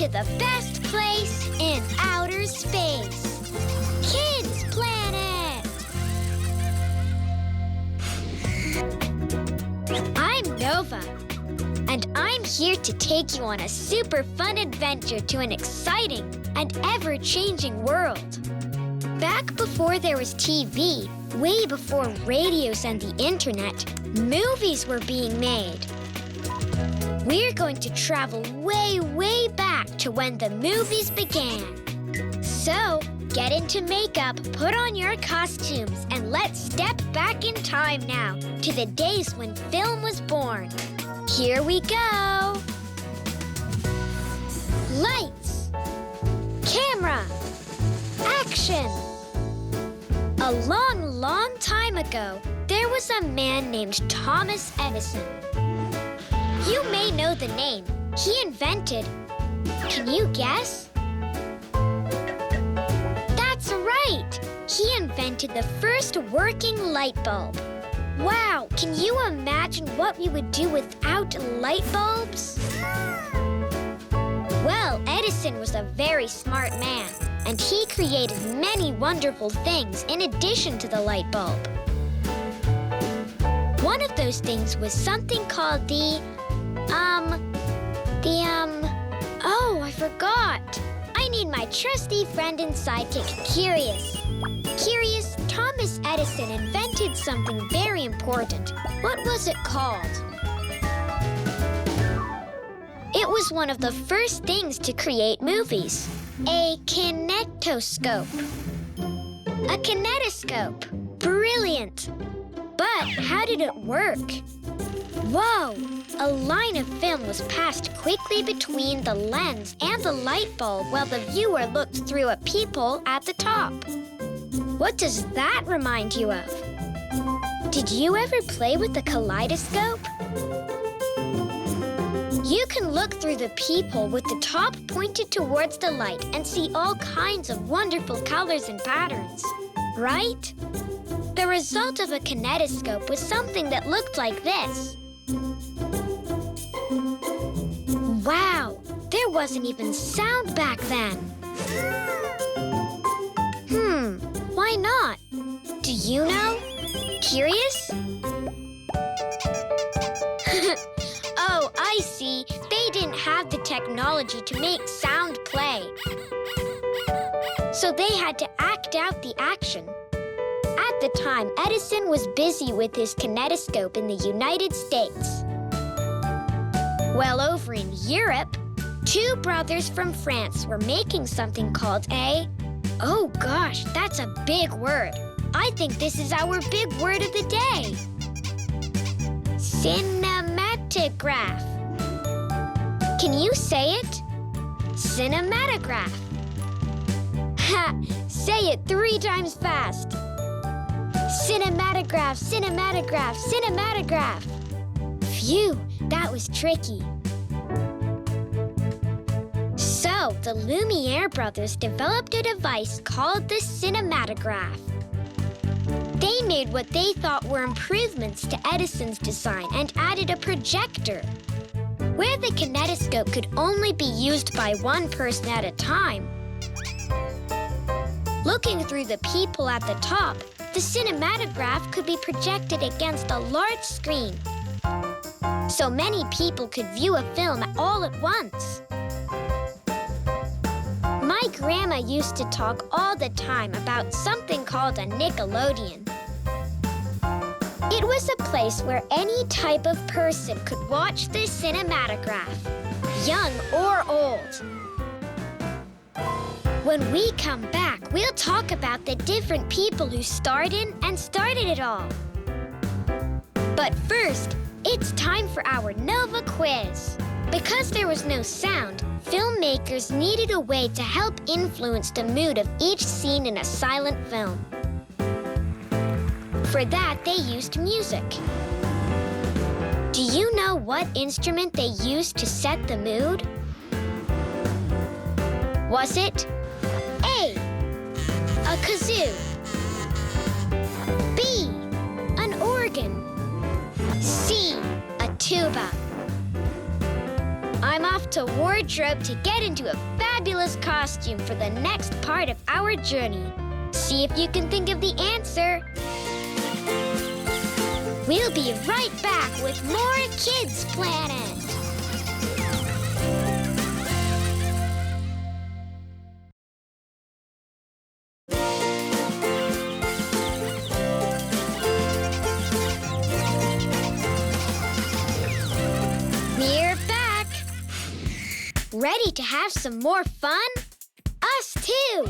to the best place in outer space, Kids Planet! I'm Nova, and I'm here to take you on a super fun adventure to an exciting and ever-changing world. Back before there was TV, way before radios and the internet, movies were being made. We're going to travel way, way back to when the movies began. So, get into makeup, put on your costumes, and let's step back in time now to the days when film was born. Here we go! Lights! Camera! Action! A long, long time ago, there was a man named Thomas Edison. You may know the name. He invented... Can you guess? That's right! He invented the first working light bulb. Wow, can you imagine what we would do without light bulbs? Well, Edison was a very smart man, and he created many wonderful things in addition to the light bulb. One of those things was something called oh, I forgot. I need my trusty friend and sidekick, Curious. Curious, Thomas Edison invented something very important. What was it called? It was one of the first things to create movies. A kinetoscope. A kinetoscope. Brilliant. But how did it work? Whoa! A line of film was passed quickly between the lens and the light bulb while the viewer looked through a peephole at the top. What does that remind you of? Did you ever play with the kaleidoscope? You can look through the peephole with the top pointed towards the light and see all kinds of wonderful colors and patterns, right? The result of a kinetoscope was something that looked like this. Wow, there wasn't even sound back then. Why not? Do you know? Curious? Oh, I see. They didn't have the technology to make sound play. So they had to act out the action. At the time, Edison was busy with his kinetoscope in the United States. Well, over in Europe, two brothers from France were making something called a... Oh gosh, that's a big word. I think this is our big word of the day. Cinematograph. Can you say it? Cinematograph. Ha! Say it 3 times fast. Cinematograph, cinematograph, cinematograph. Phew, that was tricky. So, the Lumiére brothers developed a device called the cinematograph. They made what they thought were improvements to Edison's design and added a projector. Where the kinetoscope could only be used by one person at a time. Looking through the peephole at the top, the cinematograph could be projected against a large screen. So many people could view a film all at once. My grandma used to talk all the time about something called a Nickelodeon. It was a place where any type of person could watch the cinematograph, young or old. When we come back, we'll talk about the different people who started it all. But first, it's time for our Nova quiz. Because there was no sound, filmmakers needed a way to help influence the mood of each scene in a silent film. For that, they used music. Do you know what instrument they used to set the mood? Was it A, a kazoo, B, an organ, C, a tuba? I'm off to wardrobe to get into a fabulous costume for the next part of our journey. See if you can think of the answer. We'll be right back with more Kids Planet. We're back. Ready to have some more fun? Us too.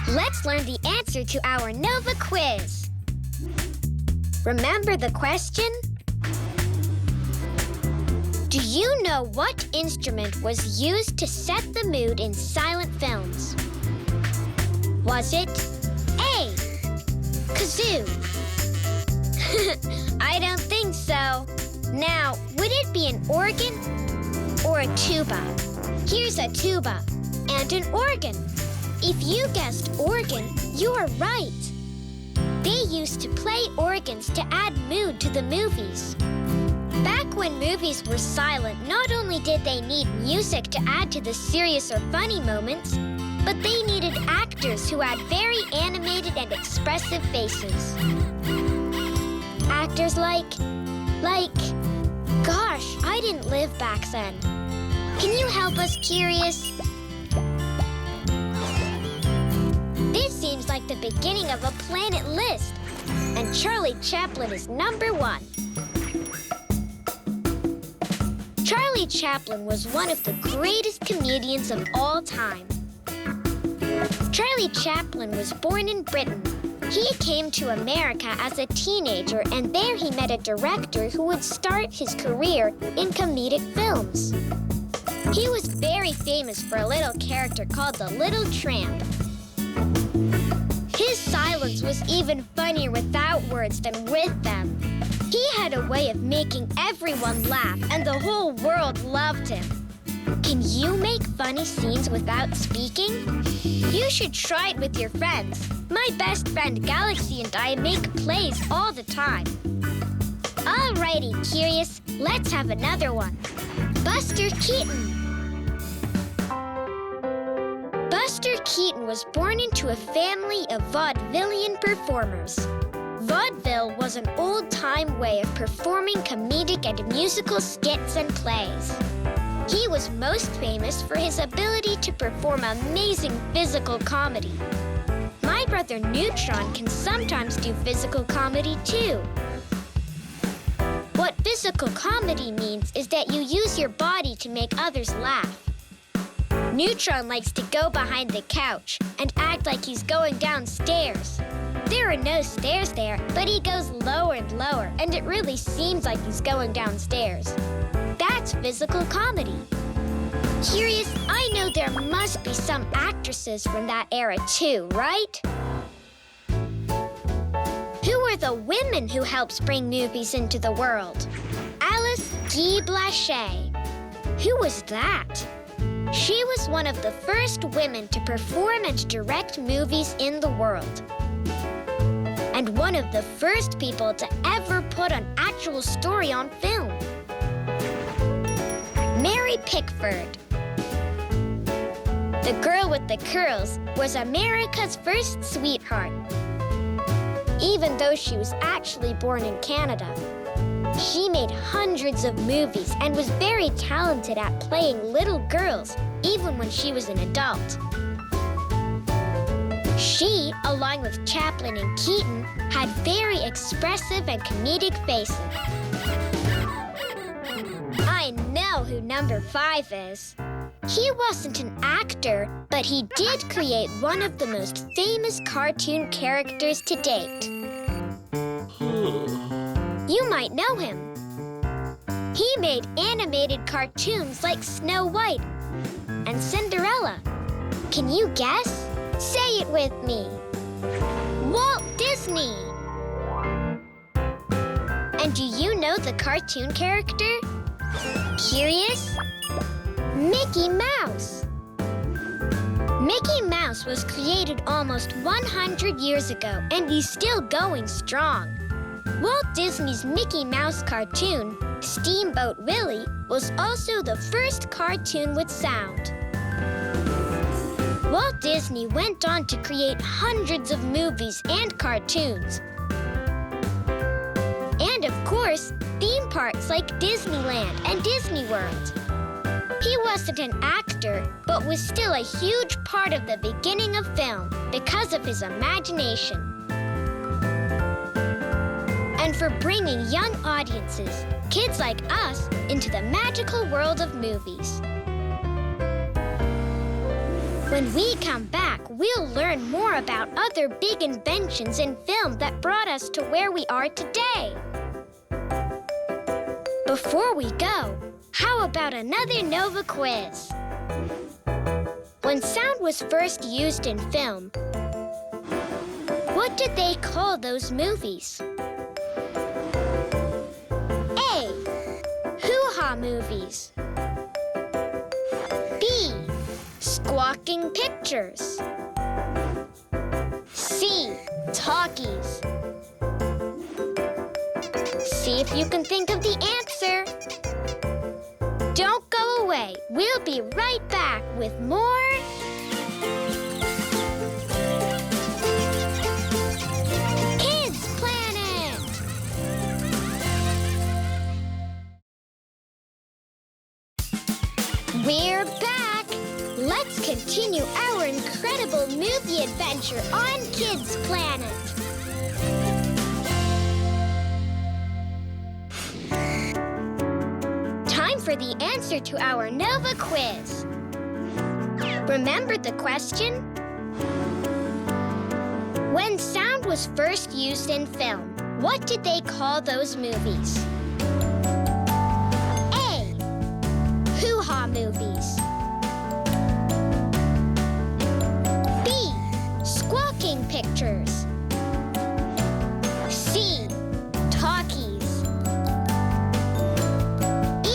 Let's learn the answer to our Nova quiz. Remember the question? Do you know what instrument was used to set the mood in silent films? Was it A, kazoo? I don't think so. Now, would it be an organ or a tuba? Here's a tuba and an organ. If you guessed organ, you're right. They used to play organs to add mood to the movies. Back when movies were silent, not only did they need music to add to the serious or funny moments, but they needed actors who had very animated and expressive faces. Actors like, gosh, I didn't live back then. Can you help us, Curious? This seems like the beginning of a planet list, and Charlie Chaplin is number 1. Charlie Chaplin was one of the greatest comedians of all time. Charlie Chaplin was born in Britain. He came to America as a teenager, and there he met a director who would start his career in comedic films. He was very famous for a little character called the Little Tramp. His silence was even funnier without words than with them. He had a way of making everyone laugh, and the whole world loved him. Can you make funny scenes without speaking? You should try it with your friends. My best friend Galaxy and I make plays all the time. Alrighty, Curious, let's have another one. Buster Keaton. Buster Keaton was born into a family of vaudevillian performers. Vaudeville was an old-time way of performing comedic and musical skits and plays. He was most famous for his ability to perform amazing physical comedy. My brother Neutron can sometimes do physical comedy too. What physical comedy means is that you use your body to make others laugh. Neutron likes to go behind the couch and act like he's going downstairs. There are no stairs there, but he goes lower and lower, and it really seems like he's going downstairs. That's physical comedy. Curious, I know there must be some actresses from that era too, right? Who are the women who helped bring movies into the world? Alice Guy Blache. Who was that? She was one of the first women to perform and direct movies in the world. And one of the first people to ever put an actual story on film. Mary Pickford. The girl with the curls was America's first sweetheart. Even though she was actually born in Canada. She made hundreds of movies and was very talented at playing little girls, even when she was an adult. She, along with Chaplin and Keaton, had very expressive and comedic faces. I know who number 5 is. He wasn't an actor, but he did create one of the most famous cartoon characters to date. You might know him. He made animated cartoons like Snow White and Cinderella. Can you guess? Say it with me. Walt Disney. And do you know the cartoon character? Curious? Mickey Mouse. Mickey Mouse was created almost 100 years ago, and he's still going strong. Walt Disney's Mickey Mouse cartoon, Steamboat Willie, was also the first cartoon with sound. Walt Disney went on to create hundreds of movies and cartoons. And of course, theme parks like Disneyland and Disney World. He wasn't an actor, but was still a huge part of the beginning of film because of his imagination. And for bringing young audiences, kids like us, into the magical world of movies. When we come back, we'll learn more about other big inventions in film that brought us to where we are today. Before we go, how about another Nova quiz? When sound was first used in film, what did they call those movies? A. Hoo-ha movies. B. Squawking pictures. C. Talkies. See if you can think of the answer. Don't go away. We'll be right back with more Kids Planet. We're back. Let's continue our incredible movie adventure on Kids Planet. Time for the answer to our Nova quiz. Remember the question? When sound was first used in film, what did they call those movies? A. Hoo-ha movies. B. Squawking pictures. C. Talkies.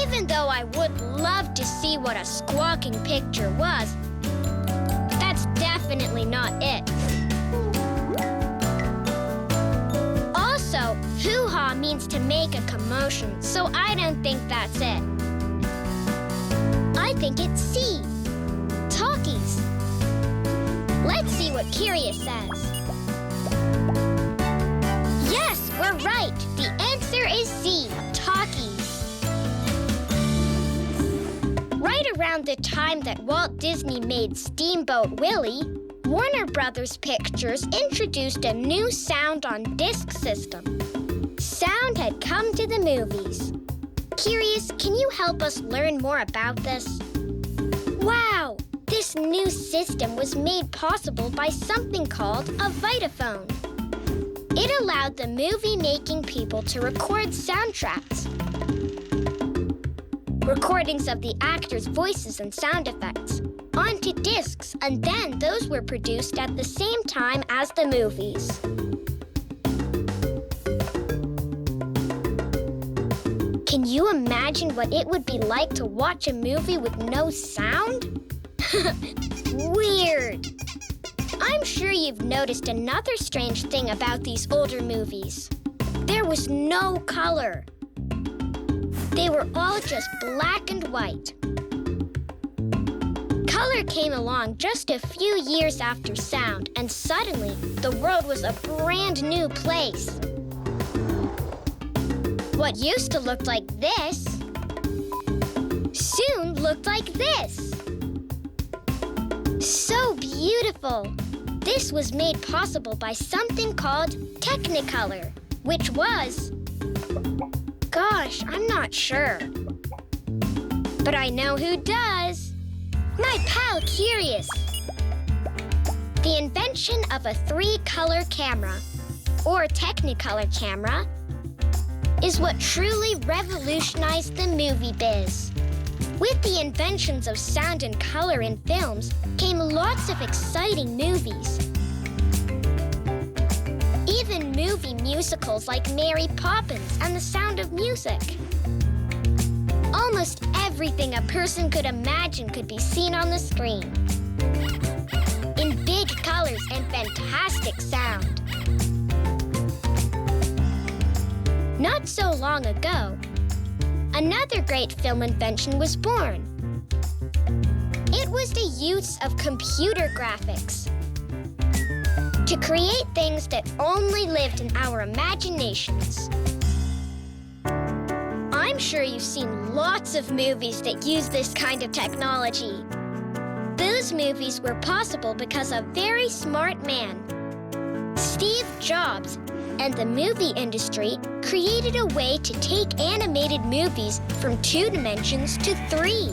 Even though I would love to see what a squawking picture was, that's definitely not it. Also, hoo-ha means to make a commotion, so I don't think that's it. I think it's C. Talkies. Let's see what Curious says. Yes, we're right. The answer is C. Talkies. Right around the time that Walt Disney made Steamboat Willie, Warner Brothers Pictures introduced a new sound on disc system. Sound had come to the movies. Curious, can you help us learn more about this? Wow! This new system was made possible by something called a vitaphone. It allowed the movie-making people to record soundtracks. Recordings of the actors' voices and sound effects onto discs, and then those were produced at the same time as the movies. Can you imagine what it would be like to watch a movie with no sound? Weird. I'm sure you've noticed another strange thing about these older movies. There was no color. They were all just black and white. Color came along just a few years after sound, and suddenly the world was a brand new place. What used to look like this soon looked like this. So beautiful. This was made possible by something called Technicolor, which was... Gosh, I'm not sure. But I know who does. My pal Curious. The invention of a 3-color camera, or Technicolor camera, is what truly revolutionized the movie biz. With the inventions of sound and color in films came lots of exciting movies. Even movie musicals like Mary Poppins and The Sound of Music. Almost everything a person could imagine could be seen on the screen. In big colors and fantastic sound. Not so long ago, another great film invention was born. It was the use of computer graphics to create things that only lived in our imaginations. I'm sure you've seen lots of movies that use this kind of technology. Those movies were possible because a very smart man, Steve Jobs, and the movie industry created a way to take animated movies from 2 dimensions to 3.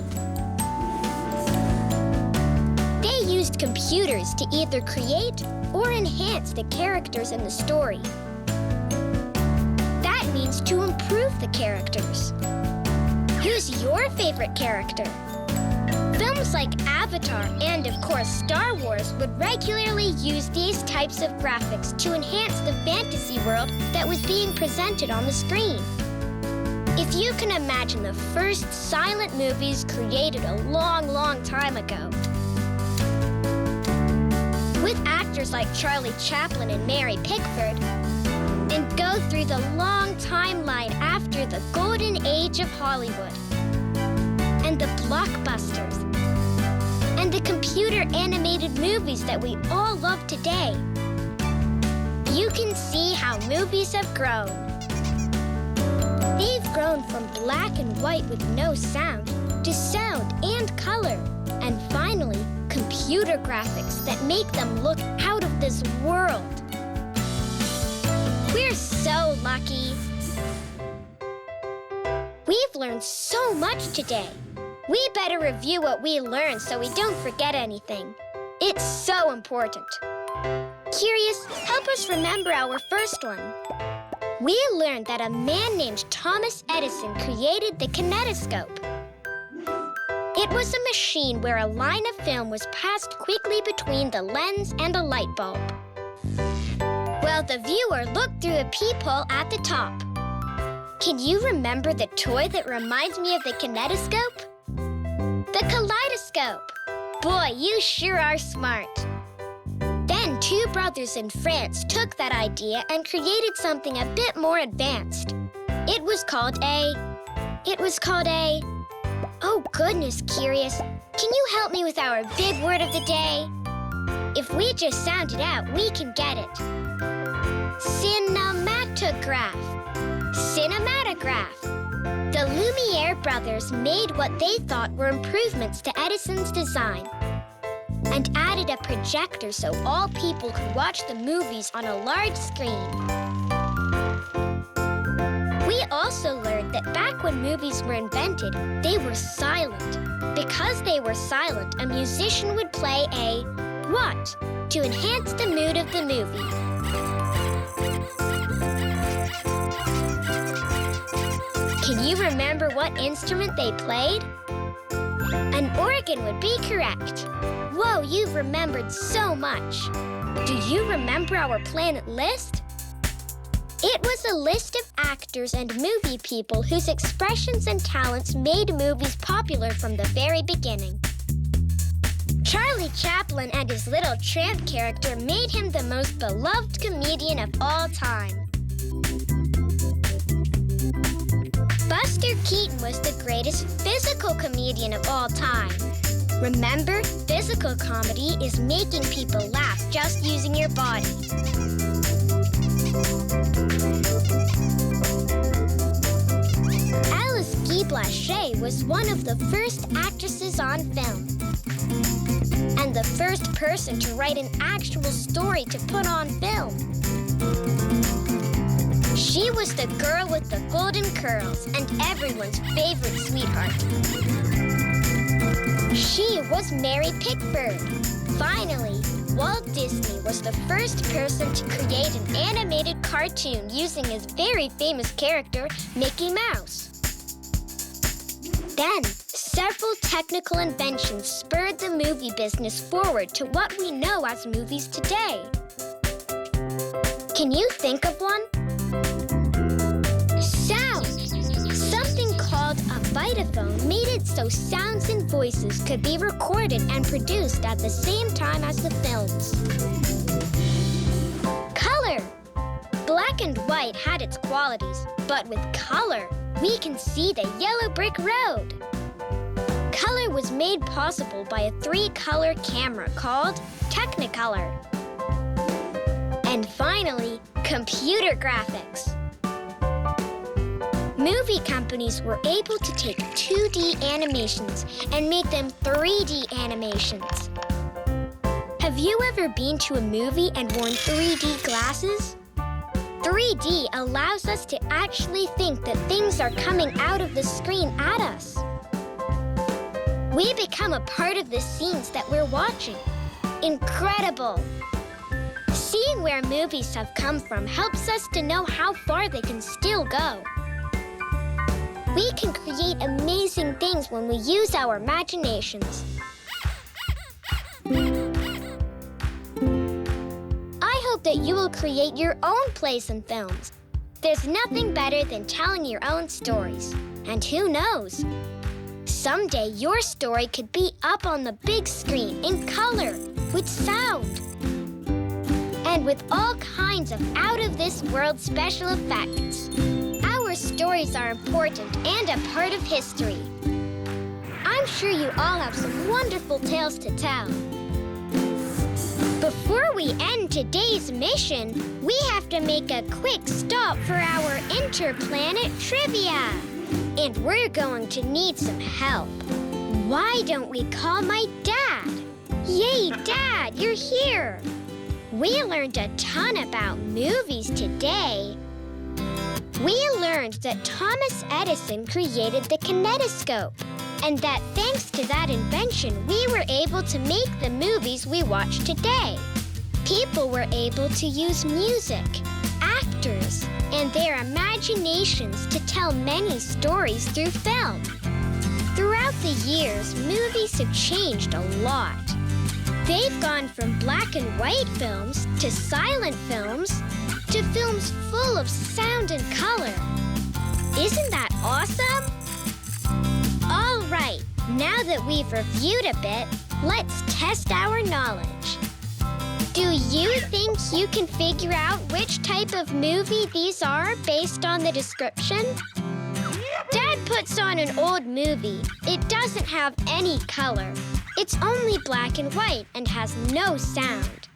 They used computers to either create or enhance the characters in the story. That means to improve the characters. Who's your favorite character? Films like Avatar and, of course, Star Wars would regularly use these types of graphics to enhance the fantasy world that was being presented on the screen. If you can imagine the first silent movies created a long, long time ago, with actors like Charlie Chaplin and Mary Pickford, and go through the long timeline after the golden age of Hollywood, and the blockbusters, and the computer-animated movies that we all love today, you can see how movies have grown. They've grown from black and white with no sound to sound and color, and finally, computer graphics that make them look out of this world. We're so lucky. We've learned so much today. We better review what we learned so we don't forget anything. It's so important. Curious, help us remember our first one. We learned that a man named Thomas Edison created the kinetoscope. It was a machine where a line of film was passed quickly between the lens and a light bulb, while the viewer looked through a peephole at the top. Can you remember the toy that reminds me of the kinetoscope? The kaleidoscope. Boy, you sure are smart. Then 2 brothers in France took that idea and created something a bit more advanced. It was called a... Oh goodness, Curious. Can you help me with our big word of the day? If we just sound it out, we can get it. Cinematograph. Cinematograph. The Lumiére brothers made what they thought were improvements to Edison's design and added a projector so all people could watch the movies on a large screen. We also learned that back when movies were invented, they were silent. Because they were silent, a musician would play a what to enhance the mood of the movie. Can you remember what instrument they played? An organ would be correct. Whoa, you've remembered so much. Do you remember our planet list? It was a list of actors and movie people whose expressions and talents made movies popular from the very beginning. Charlie Chaplin and his little tramp character made him the most beloved comedian of all time. Buster Keaton was the greatest physical comedian of all time. Remember, physical comedy is making people laugh just using your body. Guy Blache was one of the first actresses on film and the first person to write an actual story to put on film. She was the girl with the golden curls and everyone's favorite sweetheart. She was Mary Pickford. Finally, Walt Disney was the first person to create an animated cartoon using his very famous character, Mickey Mouse. Then, several technical inventions spurred the movie business forward to what we know as movies today. Can you think of one? Sound! Something called a vitaphone made it so sounds and voices could be recorded and produced at the same time as the films. Color! Black and white had its qualities, But with color, we can see the yellow brick road. Color was made possible by a 3-color camera called Technicolor. And finally, computer graphics. Movie companies were able to take 2D animations and make them 3D animations. Have you ever been to a movie and worn 3D glasses? 3D allows us to actually think that things are coming out of the screen at us. We become a part of the scenes that we're watching. Incredible! Seeing where movies have come from helps us to know how far they can still go. We can create amazing things when we use our imaginations. I hope that you will create your own plays and films. There's nothing better than telling your own stories. And who knows? Someday your story could be up on the big screen in color, with sound, and with all kinds of out-of-this-world special effects. Our stories are important and a part of history. I'm sure you all have some wonderful tales to tell. Before we end today's mission, we have to make a quick stop for our interplanet trivia. And we're going to need some help. Why don't we call my dad? Yay, Dad, you're here. We learned a ton about movies today. We learned that Thomas Edison created the kinetoscope, and that thanks to that invention, we were able to make the movies we watch today. People were able to use music, actors, and their imaginations to tell many stories through film. Throughout the years, movies have changed a lot. They've gone from black and white films to silent films to films full of sound and color. Isn't that awesome? All right, now that we've reviewed a bit, let's test our knowledge. Do you think you can figure out which type of movie these are based on the description? Dad puts on an old movie. It doesn't have any color. It's only black and white and has no sound.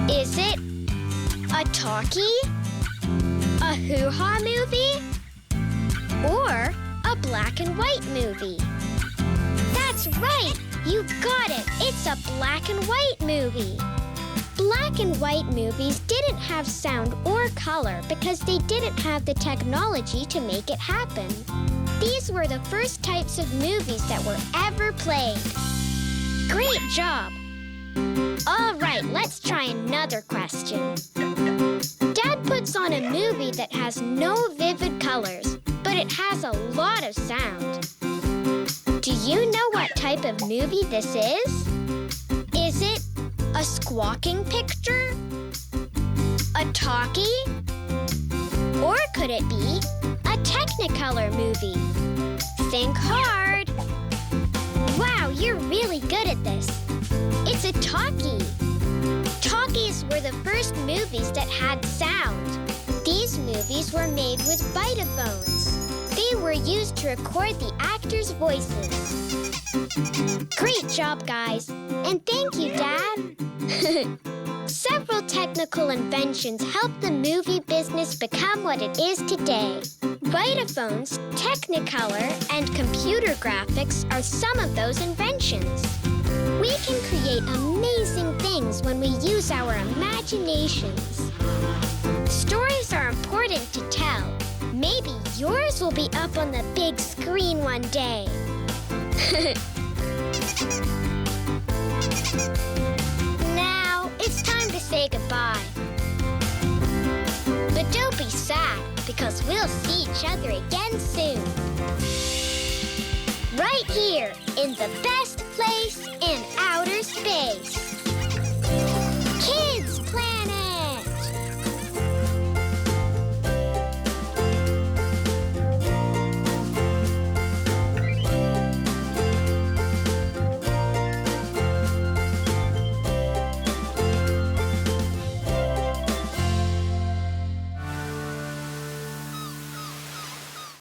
Is it a talkie? A hoo-ha movie? Or a black and white movie? That's right! You got it! It's a black and white movie. Black and white movies didn't have sound or color because they didn't have the technology to make it happen. These were the first types of movies that were ever played. Great job! All right, let's try another question. Dad puts on a movie that has no vivid colors, but it has a lot of sound. Do you know what type of movie this is? Is it a squawking picture? A talkie? Or could it be a Technicolor movie? Think hard. Wow, you're really good at this. It's a talkie. Talkies were the first movies that had sound. These movies were made with vitaphones. They were used to record the actors' voices. Great job, guys. And thank you, Dad. Several technical inventions helped the movie business become what it is today. Vitaphones, Technicolor, and computer graphics are some of those inventions. We can create amazing things when we use our imaginations. Stories are important to tell. Maybe yours will be up on the big screen one day. Now, it's time to say goodbye. But don't be sad, because we'll see each other again soon. Right here, in the best place in outer space.